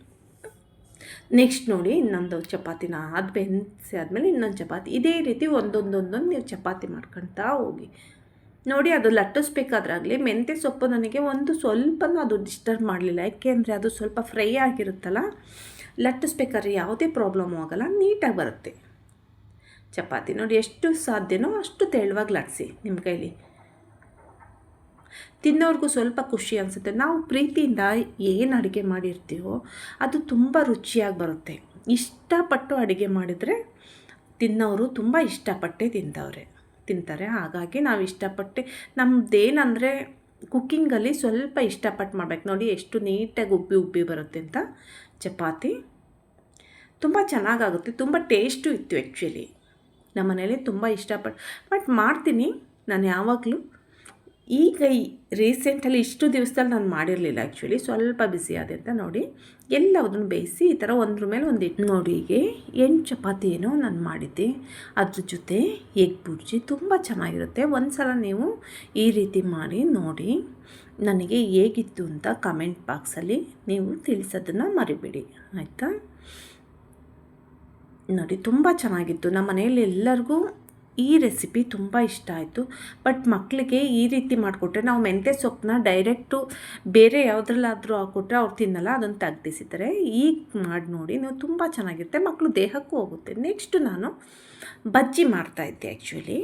ನೆಕ್ಸ್ಟ್ ನೋಡಿ, ಇನ್ನೊಂದು ಚಪಾತಿನ ಅದು ಬೆಂದಿಸಿ ಆದಮೇಲೆ ಇನ್ನೊಂದು ಚಪಾತಿ. ಇದೇ ರೀತಿ ಒಂದೊಂದೊಂದೊಂದು ನೀವು ಚಪಾತಿ ಮಾಡ್ಕೊಳ್ತಾ ಹೋಗಿ. ನೋಡಿ, ಅದು ಲಟ್ಟಿಸ್ಬೇಕಾದ್ರಾಗಲಿ ಮೆಂತ್ಯ ಸೊಪ್ಪು ನನಗೆ ಒಂದು ಸ್ವಲ್ಪನೂ ಅದು ಡಿಸ್ಟರ್ಬ್ ಮಾಡಲಿಲ್ಲ. ಯಾಕೆಂದರೆ ಅದು ಸ್ವಲ್ಪ ಫ್ರೈ ಆಗಿರುತ್ತಲ್ಲ, ಲಟ್ಟಿಸ್ಬೇಕಾದ್ರೆ ಯಾವುದೇ ಪ್ರಾಬ್ಲಮ್ ಆಗೋಲ್ಲ, ನೀಟಾಗಿ ಬರುತ್ತೆ ಚಪಾತಿ. ನೋಡಿ, ಎಷ್ಟು ಸಾಧ್ಯನೋ ಅಷ್ಟು ತೆಳುವಾಗಿ ಲಟ್ಟಿಸಿ. ನಿಮ್ಮ ಕೈಲಿ ತಿನ್ನೋರ್ಗೂ ಸ್ವಲ್ಪ ಖುಷಿ ಅನಿಸುತ್ತೆ. ನಾವು ಪ್ರೀತಿಯಿಂದ ಏನು ಅಡುಗೆ ಮಾಡಿರ್ತೀವೋ ಅದು ತುಂಬ ರುಚಿಯಾಗಿ ಬರುತ್ತೆ. ಇಷ್ಟಪಟ್ಟು ಅಡುಗೆ ಮಾಡಿದರೆ ತಿನ್ನೋರು ತುಂಬ ಇಷ್ಟಪಟ್ಟೆ ತಿಂತಾರೆ. ಹಾಗಾಗಿ ನಾವು ಇಷ್ಟಪಟ್ಟು, ನಮ್ಮದೇನಂದರೆ ಕುಕ್ಕಿಂಗಲ್ಲಿ ಸ್ವಲ್ಪ ಇಷ್ಟಪಟ್ಟು ಮಾಡ್ಬೇಕು. ನೋಡಿ, ಎಷ್ಟು ನೀಟಾಗಿ ಉಬ್ಬಿ ಬರುತ್ತೆ ಅಂತ ಚಪಾತಿ. ತುಂಬ ಚೆನ್ನಾಗಾಗುತ್ತೆ, ತುಂಬ ಟೇಸ್ಟು ಇತ್ತು. ಆ್ಯಕ್ಚುಲಿ ನಮ್ಮ ಮನೇಲಿ ತುಂಬ ಇಷ್ಟಪಟ್ಟು ಮಾಡ್ತೀನಿ ನಾನು ಯಾವಾಗಲೂ. ಈಗ ರೀಸೆಂಟಲ್ಲಿ ಇಷ್ಟು ದಿವಸದಲ್ಲಿ ನಾನು ಮಾಡಿರಲಿಲ್ಲ, ಆ್ಯಕ್ಚುಲಿ ಸ್ವಲ್ಪ ಬಿಸಿ ಆದೆ ಅಂತ ನೋಡಿ ಎಲ್ಲದನ್ನು ಬೇಯಿಸಿ ಈ ಥರ ಒಂದ್ರ ಮೇಲೆ ಒಂದು ಇಟ್ಟು ನೋಡಿ. ಹೀಗೆ 8 ಚಪಾತಿ ಏನೋ ನಾನು ಮಾಡಿದ್ದೆ, ಅದ್ರ ಜೊತೆ ಎಗ್ ಬುರ್ಜಿ ತುಂಬ ಚೆನ್ನಾಗಿರುತ್ತೆ. ಒಂದು ಸಲ ನೀವು ಈ ರೀತಿ ಮಾಡಿ ನೋಡಿ, ನನಗೆ ಹೇಗಿತ್ತು ಅಂತ ಕಮೆಂಟ್ ಬಾಕ್ಸಲ್ಲಿ ನೀವು ತಿಳಿಸೋದನ್ನು ಮರಿಬೇಡಿ, ಆಯಿತಾ? ನೋಡಿ ತುಂಬ ಚೆನ್ನಾಗಿತ್ತು. ನಮ್ಮ ಮನೆಯಲ್ಲಿ ಎಲ್ಲರಿಗೂ ಈ ರೆಸಿಪಿ ತುಂಬ ಇಷ್ಟ ಆಯಿತು. ಬಟ್ ಮಕ್ಕಳಿಗೆ ಈ ರೀತಿ ಮಾಡಿಕೊಟ್ರೆ, ನಾವು ಮೆಂತ್ಯ ಸೊಪ್ಪನ್ನ ಡೈರೆಕ್ಟು ಬೇರೆ ಯಾವುದ್ರಲ್ಲಾದರೂ ಹಾಕ್ಕೊಟ್ರೆ ಅವ್ರು ತಿನ್ನಲ್ಲ, ಅದನ್ನು ತೆಗ್ದಿಸಿದ್ದಾರೆ. ಈಗ ಮಾಡಿ ನೋಡಿ, ನೀವು ತುಂಬ ಚೆನ್ನಾಗಿರುತ್ತೆ, ಮಕ್ಕಳು ದೇಹಕ್ಕೂ ಹೋಗುತ್ತೆ. ನೆಕ್ಸ್ಟು ನಾನು ಬಜ್ಜಿ ಮಾಡ್ತಾಯಿದ್ದೆ ಆ್ಯಕ್ಚುಲಿ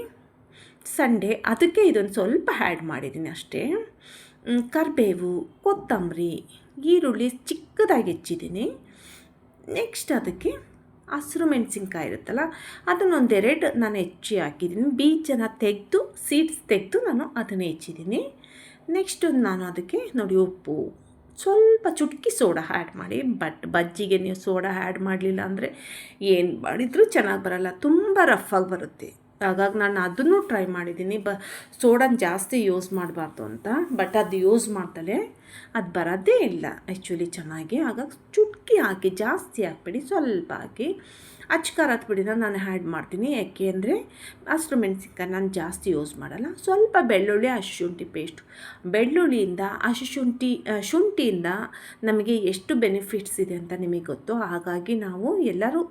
ಸಂಡೇ, ಅದಕ್ಕೆ ಇದೊಂದು ಸ್ವಲ್ಪ ಆ್ಯಡ್ ಮಾಡಿದ್ದೀನಿ ಅಷ್ಟೇ. ಕರಿಬೇವು, ಕೊತ್ತಂಬರಿ, ಈರುಳ್ಳಿ ಚಿಕ್ಕದಾಗಿ ಹೆಚ್ಚಿದ್ದೀನಿ. ನೆಕ್ಸ್ಟ್ ಅದಕ್ಕೆ ಹಸಿರು ಮೆಣಸಿನ್ಕಾಯಿ ಇರುತ್ತಲ್ಲ, ಅದನ್ನೊಂದೆರಡು ನಾನು ಹೆಚ್ಚಿ ಹಾಕಿದ್ದೀನಿ. ಬೀಜನ ತೆಗೆದು ಸೀಡ್ಸ್ ತೆಗೆದು ನಾನು ಅದನ್ನು ಹೆಚ್ಚಿದ್ದೀನಿ. ನೆಕ್ಸ್ಟು ನಾನು ಅದಕ್ಕೆ ನೋಡಿ ಉಪ್ಪು, ಸ್ವಲ್ಪ ಚುಟುಕಿ ಸೋಡಾ ಆ್ಯಡ್ ಮಾಡಿ. ಬಟ್ ಬಜ್ಜಿಗೆ ನೀವು ಸೋಡಾ ಆ್ಯಡ್ ಮಾಡಲಿಲ್ಲ ಅಂದರೆ ಏನು ಮಾಡಿದರೂ ಚೆನ್ನಾಗಿ ಬರೋಲ್ಲ, ತುಂಬ ರಫಾಗಿ ಬರುತ್ತೆ. ಹಾಗಾಗಿ ನಾನು ಅದನ್ನು ಟ್ರೈ ಮಾಡಿದ್ದೀನಿ, ಸೋಡಾನ ಜಾಸ್ತಿ ಯೂಸ್ ಮಾಡಬಾರ್ದು ಅಂತ. ಬಟ್ ಅದು ಯೂಸ್ ಮಾಡ್ದಲೇ ಅದು ಬರೋದೇ ಇಲ್ಲ ಆ್ಯಕ್ಚುಲಿ ಚೆನ್ನಾಗಿ. ಹಾಗಾಗಿ ಚುಟುಕಿ ಹಾಕಿ, ಜಾಸ್ತಿ ಹಾಕ್ಬಿಡಿ, ಸ್ವಲ್ಪ ಹಾಕಿ ಅಚ್ಕಾರದ ಪುಡಿನ ನಾನು ಆ್ಯಡ್ ಮಾಡ್ತೀನಿ. ಯಾಕೆ ಅಂದರೆ ಹಸಿರು ಮೆಣಸಿನ್ಕಾಯಿ ನಾನು ಜಾಸ್ತಿ ಯೂಸ್ ಮಾಡಲ್ಲ. ಸ್ವಲ್ಪ ಬೆಳ್ಳುಳ್ಳಿ, ಹಸಿಶುಂಠಿ ಪೇಸ್ಟು. ಬೆಳ್ಳುಳ್ಳಿಯಿಂದ ಶುಂಠಿಯಿಂದ ನಮಗೆ ಎಷ್ಟು ಬೆನಿಫಿಟ್ಸ್ ಇದೆ ಅಂತ ನಿಮಗೆ ಗೊತ್ತು. ಹಾಗಾಗಿ ನಾವು ಎಲ್ಲರೂ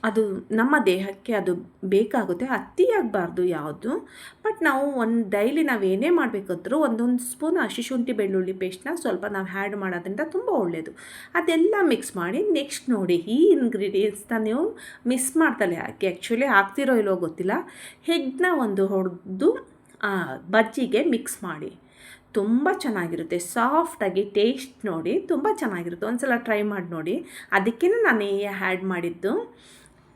ಅದು ನಮ್ಮ ದೇಹಕ್ಕೆ ಅದು ಬೇಕಾಗುತ್ತೆ, ಅತಿಯಾಗಬಾರ್ದು ಯಾವುದು. ಬಟ್ ನಾವು ಡೈಲಿ ನಾವು ಏನೇ ಮಾಡಬೇಕಾದ್ರೂ ಒಂದೊಂದು ಸ್ಪೂನ್ ಹಸಿಶುಂಠಿ ಬೆಳ್ಳುಳ್ಳಿ ಪೇಸ್ಟ್ನ ಸ್ವಲ್ಪ ನಾವು ಆ್ಯಡ್ ಮಾಡೋದ್ರಿಂದ ತುಂಬ ಒಳ್ಳೆಯದು. ಅದೆಲ್ಲ ಮಿಕ್ಸ್ ಮಾಡಿ ನೆಕ್ಸ್ಟ್ ನೋಡಿ, ಈ ಇಂಗ್ರೀಡಿಯೆಂಟ್ಸ್ನ ನೀವು ಮಿಸ್ ಮಾಡ್ತಲೇ ಹಾಕಿ. ಆ್ಯಕ್ಚುಲಿ ಹಾಕ್ತಿರೋ ಇಲ್ಲೋ ಗೊತ್ತಿಲ್ಲ, ಎಗ್ನ ಒಂದು ಹೊಡೆದು ಬಜ್ಜಿಗೆ ಮಿಕ್ಸ್ ಮಾಡಿ, ತುಂಬ ಚೆನ್ನಾಗಿರುತ್ತೆ. ಸಾಫ್ಟಾಗಿ ಟೇಸ್ಟ್ ನೋಡಿ ತುಂಬ ಚೆನ್ನಾಗಿರುತ್ತೆ. ಒಂದು ಸಲ ಟ್ರೈ ಮಾಡಿ ನೋಡಿ. ಅದಕ್ಕೇ ನಾನು ಆ್ಯಡ್ ಮಾಡಿದ್ದು.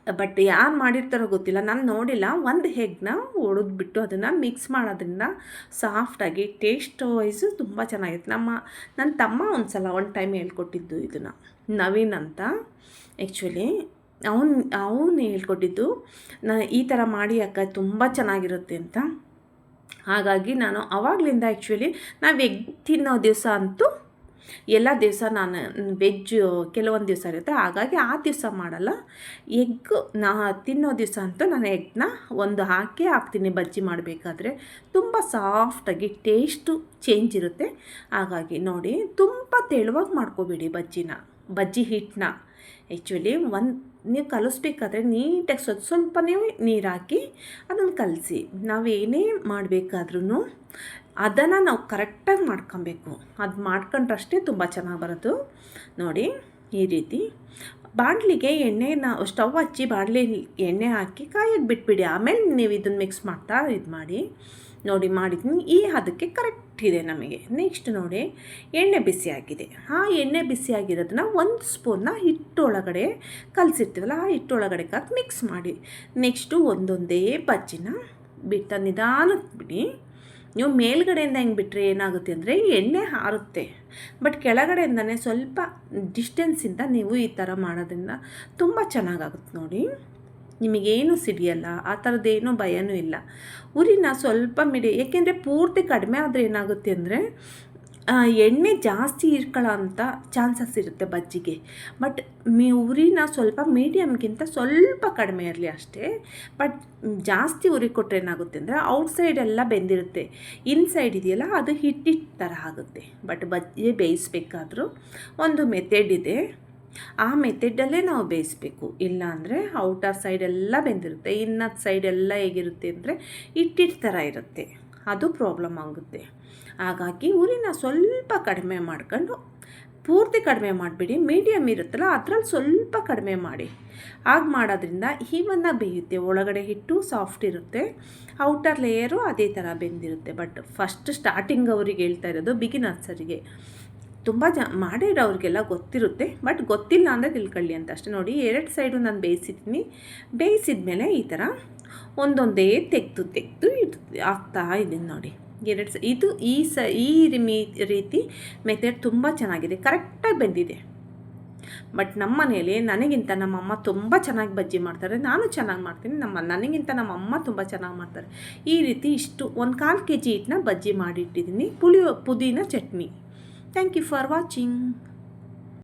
ಬಟ್ ಯಾರು ಮಾಡಿರ್ತಾರೋ ಗೊತ್ತಿಲ್ಲ, ನಾನು ನೋಡಿಲ್ಲ. ಒಂದು ಎಗ್ನ ಹೊಡೆದ್ಬಿಟ್ಟು ಅದನ್ನು ಮಿಕ್ಸ್ ಮಾಡೋದ್ರಿಂದ ಸಾಫ್ಟಾಗಿ ಟೇಸ್ಟ್ ವೈಸು ತುಂಬ ಚೆನ್ನಾಗಿರುತ್ತೆ. ನನ್ನ ತಮ್ಮ ಒಂದು ಟೈಮ್ ಹೇಳ್ಕೊಟ್ಟಿದ್ದು ಇದನ್ನು, ನವೀನ್ ಅಂತ ಆ್ಯಕ್ಚುಲಿ ಅವನು ಹೇಳ್ಕೊಟ್ಟಿದ್ದು. ಈ ಥರ ಮಾಡಿ ಅಕ್ಕ ತುಂಬ ಚೆನ್ನಾಗಿರುತ್ತೆ ಅಂತ. ಹಾಗಾಗಿ ನಾನು ಆವಾಗಲಿಂದ ಆ್ಯಕ್ಚುಲಿ ನಾವು ಎಗ್ ತಿನ್ನೋ ದಿವಸ ಅಂತೂ ಎಲ್ಲ ದಿವಸ ನಾನು ವೆಜ್ ಕೆಲವೊಂದು ದಿವಸ ಇರುತ್ತೆ, ಹಾಗಾಗಿ ಆ ದಿವಸ ಮಾಡಲ್ಲ. ಎಗ್ ತಿನ್ನೋ ದಿವಸ ಅಂತೂ ನಾನು ಎಗ್ನ ಒಂದು ಹಾಕ್ತೀನಿ ಬಜ್ಜಿ ಮಾಡಬೇಕಾದ್ರೆ. ತುಂಬ ಸಾಫ್ಟಾಗಿ ಟೇಸ್ಟು ಚೇಂಜ್ ಇರುತ್ತೆ. ಹಾಗಾಗಿ ನೋಡಿ, ತುಂಬ ತೆಳುವಾಗಿ ಮಾಡ್ಕೋಬೇಡಿ ಬಜ್ಜಿ ಹಿಟ್ಟನ್ನ. ಆ್ಯಕ್ಚುಲಿ ನೀವು ಕಲಿಸ್ಬೇಕಾದ್ರೆ ನೀಟಾಗಿ ಸ್ವಲ್ಪ ನೀರು ಹಾಕಿ ಅದನ್ನು ಕಲಸಿ. ನಾವೇನೇ ಮಾಡಬೇಕಾದ್ರೂ ಅದನ್ನು ನಾವು ಕರೆಕ್ಟಾಗಿ ಮಾಡ್ಕೊಬೇಕು. ಅದು ಮಾಡ್ಕೊಂಡ್ರಷ್ಟೇ ತುಂಬ ಚೆನ್ನಾಗಿ ಬರೋದು. ನೋಡಿ ಈ ರೀತಿ ಬಾಣಲಿಗೆ ಸ್ಟವ್ ಹಚ್ಚಿ ಬಾಣಲಿ ಎಣ್ಣೆ ಹಾಕಿ ಕಾಯೋಕ್ಕೆ ಬಿಟ್ಬಿಡಿ. ಆಮೇಲೆ ನೀವು ಇದನ್ನು ಮಿಕ್ಸ್ ಮಾಡ್ತಾ ಮಾಡಿ. ನೋಡಿ ಮಾಡಿದ್ದೀನಿ, ಈ ಹದಕ್ಕೆ ಕರೆಕ್ಟ್ ಇದೆ ನಮಗೆ. ನೆಕ್ಸ್ಟ್ ನೋಡಿ, ಎಣ್ಣೆ ಬಿಸಿ ಆಗಿದೆ. ಆ ಎಣ್ಣೆ ಬಿಸಿ ಆಗಿರೋದನ್ನ ಒಂದು ಸ್ಪೂನ್ನ ಹಿಟ್ಟೊಳಗಡೆ ಕಲಸಿರ್ತೀವಲ್ಲ, ಆ ಹಿಟ್ಟೊಳಗಡೆ ಹಾಕಿ ಮಿಕ್ಸ್ ಮಾಡಿ. ನೆಕ್ಸ್ಟು ಒಂದೊಂದೇ ಬಜ್ಜಿನ ನಿಧಾನಕ್ಕೆ ಬಿಡಿ. ನೀವು ಮೇಲ್ಗಡೆಯಿಂದ ಹೆಂಗೆ ಬಿಟ್ಟರೆ ಏನಾಗುತ್ತೆ ಅಂದರೆ ಎಣ್ಣೆ ಹಾರುತ್ತೆ. ಬಟ್ ಕೆಳಗಡೆಯಿಂದನೇ ಸ್ವಲ್ಪ ಡಿಸ್ಟೆನ್ಸಿಂದ ನೀವು ಈ ಥರ ಮಾಡೋದ್ರಿಂದ ತುಂಬ ಚೆನ್ನಾಗಾಗುತ್ತೆ ನೋಡಿ. ನಿಮಗೇನು ಸಿಡಿಯಲ್ಲ, ಆ ಥರದ್ದೇನೂ ಭಯನೂ ಇಲ್ಲ. ಉರಿನ ಸ್ವಲ್ಪ ಏಕೆಂದರೆ ಪೂರ್ತಿ ಕಡಿಮೆ ಆದರೆ ಏನಾಗುತ್ತೆ ಅಂದರೆ ಎಣ್ಣೆ ಜಾಸ್ತಿ ಇರ್ಕೊಳ್ಳೋ ಅಂಥ ಚಾನ್ಸಸ್ ಇರುತ್ತೆ ಬಜ್ಜಿಗೆ. ಬಟ್ ಉರಿನ ಸ್ವಲ್ಪ ಮೀಡಿಯಮ್ಗಿಂತ ಸ್ವಲ್ಪ ಕಡಿಮೆ ಇರಲಿ ಅಷ್ಟೇ. ಬಟ್ ಜಾಸ್ತಿ ಉರಿ ಕೊಟ್ಟರೆ ಏನಾಗುತ್ತೆ ಅಂದರೆ ಔಟ್ಸೈಡ್ ಎಲ್ಲ ಬೆಂದಿರುತ್ತೆ, ಇನ್ಸೈಡ್ ಇದೆಯಲ್ಲ ಅದು ಹಿಟ್ಟಿಟ್ಟು ಥರ ಆಗುತ್ತೆ. ಬಟ್ ಬಜ್ಜಿ ಬೇಯಿಸ್ಬೇಕಾದ್ರೂ ಒಂದು ಮೆಥಡ್ ಇದೆ, ಆ ಮೆಥಡಲ್ಲೇ ನಾವು ಬೇಯಿಸಬೇಕು. ಇಲ್ಲ ಅಂದರೆ ಔಟರ್ ಸೈಡೆಲ್ಲ ಬೆಂದಿರುತ್ತೆ, ಇನ್ನೊಂದು ಸೈಡೆಲ್ಲ ಹೇಗಿರುತ್ತೆ ಅಂದರೆ ಹಿಟ್ಟಿಟ್ಟು ಥರ ಇರುತ್ತೆ, ಅದು ಪ್ರಾಬ್ಲಮ್ ಆಗುತ್ತೆ. ಹಾಗಾಗಿ ಉರಿನ ಸ್ವಲ್ಪ ಕಡಿಮೆ ಮಾಡ್ಕೊಂಡು, ಪೂರ್ತಿ ಕಡಿಮೆ ಮಾಡಿಬಿಡಿ, ಮೀಡಿಯಮ್ ಇರುತ್ತಲ್ಲ ಅದರಲ್ಲಿ ಸ್ವಲ್ಪ ಕಡಿಮೆ ಮಾಡಿ. ಹಾಗೆ ಮಾಡೋದ್ರಿಂದ ಈವನ್ನ ಬೇಯುತ್ತೆ, ಒಳಗಡೆ ಹಿಟ್ಟು ಸಾಫ್ಟ್ ಇರುತ್ತೆ, ಔಟರ್ ಲೇಯರು ಅದೇ ಥರ ಬೆಂದಿರುತ್ತೆ. ಬಟ್ ಫಸ್ಟ್ ಸ್ಟಾರ್ಟಿಂಗ್ ಅವ್ರಿಗೆ ಹೇಳ್ತಾ ಇರೋದು ಬಿಗಿನರ್ಸರಿಗೆ. ತುಂಬ ಮಾಡಿರೋರಿಗೆಲ್ಲ ಗೊತ್ತಿರುತ್ತೆ, ಬಟ್ ಗೊತ್ತಿಲ್ಲ ಅಂದರೆ ತಿಳ್ಕೊಳ್ಳಿ ಅಂತ ಅಷ್ಟೇ. ನೋಡಿ 2 ಸೈಡು ನಾನು ಬೇಯಿಸಿದ್ಮೇಲೆ ಈ ಥರ ಒಂದೊಂದೇ ತೆಗೆದು ಹಾಕ್ತಾ ಇದ್ದೀನಿ ನೋಡಿ. ಇದು ಈ ರೀತಿ ಮೆಥಡ್ ತುಂಬ ಚೆನ್ನಾಗಿದೆ, ಕರೆಕ್ಟಾಗಿ ಬೆಂದಿದೆ. ಬಟ್ ನಮ್ಮ ಮನೇಲಿ ನನಗಿಂತ ನಮ್ಮಮ್ಮ ತುಂಬ ಚೆನ್ನಾಗಿ ಬಜ್ಜಿ ಮಾಡ್ತಾರೆ, ನಾನು ಚೆನ್ನಾಗಿ ಮಾಡ್ತೀನಿ, ನನಗಿಂತ ನಮ್ಮಮ್ಮ ತುಂಬ ಚೆನ್ನಾಗಿ ಮಾಡ್ತಾರೆ. ಈ ರೀತಿ ಇಷ್ಟು 1/4 kg ಹಿಟ್ಟನ್ನ ಬಜ್ಜಿ ಮಾಡಿಟ್ಟಿದ್ದೀನಿ. ಪುದೀನ chutney. Thank you for watching.